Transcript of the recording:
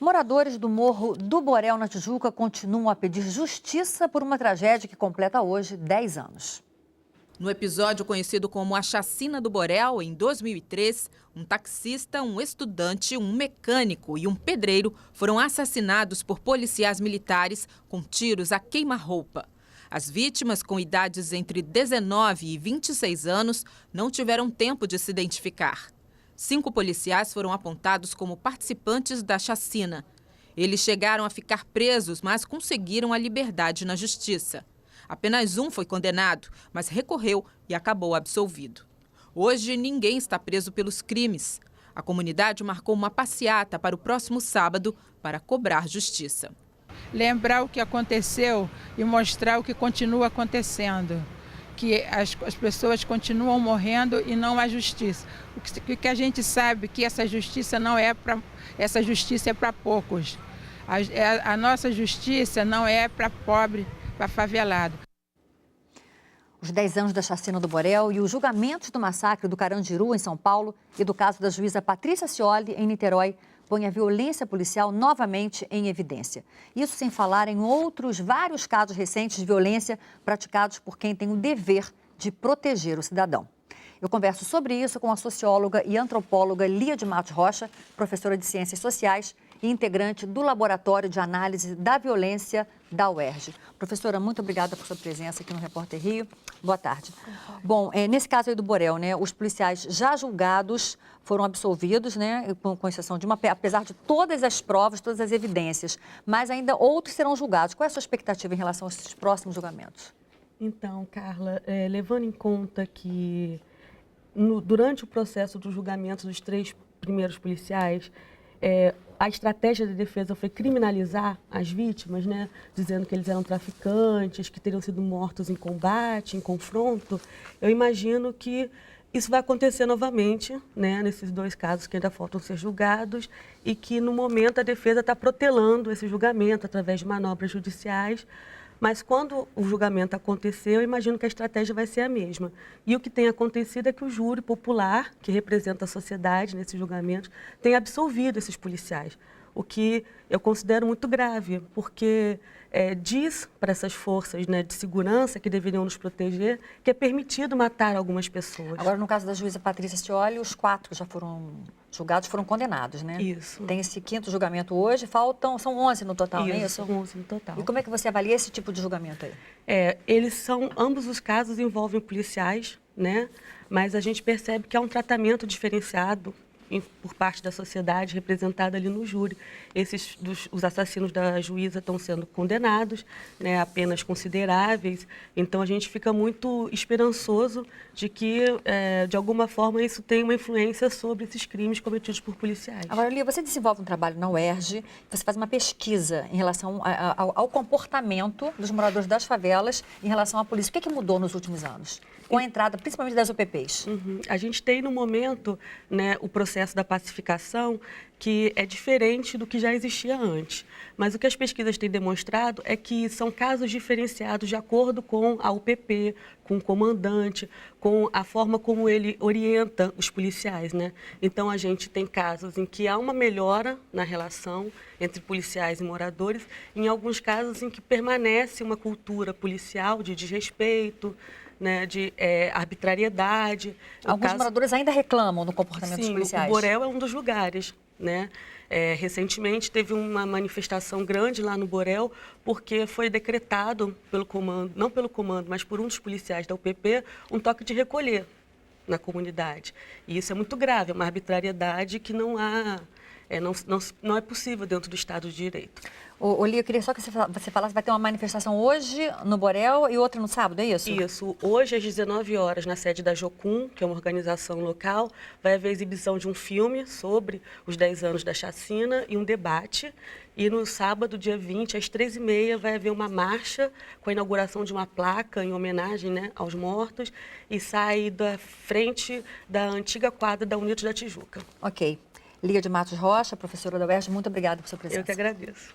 Moradores do Morro do Borel, na Tijuca, continuam a pedir justiça por uma tragédia que completa hoje 10 anos. No episódio conhecido como a Chacina do Borel, em 2003, um taxista, um estudante, um mecânico e um pedreiro foram assassinados por policiais militares com tiros a queima-roupa. As vítimas, com idades entre 19 e 26 anos, não tiveram tempo de se identificar. 5 policiais foram apontados como participantes da chacina. Eles chegaram a ficar presos, mas conseguiram a liberdade na justiça. Apenas um foi condenado, mas recorreu e acabou absolvido. Hoje, ninguém está preso pelos crimes. A comunidade marcou uma passeata para o próximo sábado para cobrar justiça. Lembrar o que aconteceu e mostrar o que continua acontecendo. Que as pessoas continuam morrendo e não há justiça. O que a gente sabe que essa justiça não é para... Essa justiça é para poucos. A nossa justiça não é para pobre, para favelado. Os 10 anos da Chacina do Borel e os julgamentos do massacre do Carandiru, em São Paulo, e do caso da juíza Patrícia Scioli, em Niterói, põe a violência policial novamente em evidência. Isso sem falar em outros vários casos recentes de violência praticados por quem tem o dever de proteger o cidadão. Eu converso sobre isso com a socióloga e antropóloga Lia de Matos Rocha, professora de Ciências Sociais e integrante do Laboratório de Análise da Violência da UERJ. Professora, muito obrigada por sua presença aqui no Repórter Rio. Boa tarde. Bom, nesse caso aí do Borel, né, os policiais já julgados foram absolvidos, né, com exceção de uma, apesar de todas as provas, todas as evidências, mas ainda outros serão julgados. Qual é a sua expectativa em relação a esses próximos julgamentos? Então, Carla, levando em conta que durante o processo do julgamento dos 3 primeiros policiais, a estratégia da defesa foi criminalizar as vítimas, né? Dizendo que eles eram traficantes, que teriam sido mortos em combate, em confronto. Eu imagino que isso vai acontecer novamente, né? Nesses 2 casos que ainda faltam ser julgados e que, no momento, a defesa está protelando esse julgamento através de manobras judiciais. Mas quando o julgamento acontecer, eu imagino que a estratégia vai ser a mesma. E o que tem acontecido é que o júri popular, que representa a sociedade nesses julgamentos, tem absolvido esses policiais, o que eu considero muito grave, porque diz para essas forças, né, de segurança que deveriam nos proteger que é permitido matar algumas pessoas. Agora, no caso da juíza Patrícia Scioli, os 4 que já foram julgados foram condenados, né? Isso. Tem esse 5º julgamento hoje, são 11 no total, não é isso? São 11 no total. E como é que você avalia esse tipo de julgamento aí? Ambos os casos envolvem policiais, né? Mas a gente percebe que há um tratamento diferenciado por parte da sociedade representada ali no júri. Os assassinos da juíza estão sendo condenados, né, a penas consideráveis. Então, a gente fica muito esperançoso de que, de alguma forma, isso tem uma influência sobre esses crimes cometidos por policiais. Agora, Lia, você desenvolve um trabalho na UERJ, você faz uma pesquisa em relação ao comportamento dos moradores das favelas em relação à polícia. O que mudou nos últimos anos? Com a entrada, principalmente das UPPs. A gente tem, no momento, né, o processo da pacificação, que é diferente do que já existia antes. Mas o que as pesquisas têm demonstrado é que são casos diferenciados de acordo com a UPP, com o comandante, com a forma como ele orienta os policiais, né? Então, a gente tem casos em que há uma melhora na relação entre policiais e moradores, em alguns casos em que permanece uma cultura policial de desrespeito, né, de arbitrariedade. Alguns moradores ainda reclamam do comportamento dos policiais. O Borel é um dos lugares, né? Recentemente teve uma manifestação grande lá no Borel, porque foi decretado pelo comando, não pelo comando, mas por um dos policiais da UPP, um toque de recolher na comunidade. E isso é muito grave, é uma arbitrariedade que não é possível dentro do Estado de Direito. Lia, eu queria só que você falasse, vai ter uma manifestação hoje no Borel e outra no sábado, é isso? Isso. Hoje, às 19 horas, na sede da Jocum, que é uma organização local, vai haver exibição de um filme sobre os 10 anos da chacina e um debate. E no sábado, dia 20, às 13h30, vai haver uma marcha com a inauguração de uma placa em homenagem, né, aos mortos e sai da frente da antiga quadra da Unidos da Tijuca. Ok. Lia de Matos Rocha, professora da UERJ, muito obrigada por sua presença. Eu que agradeço.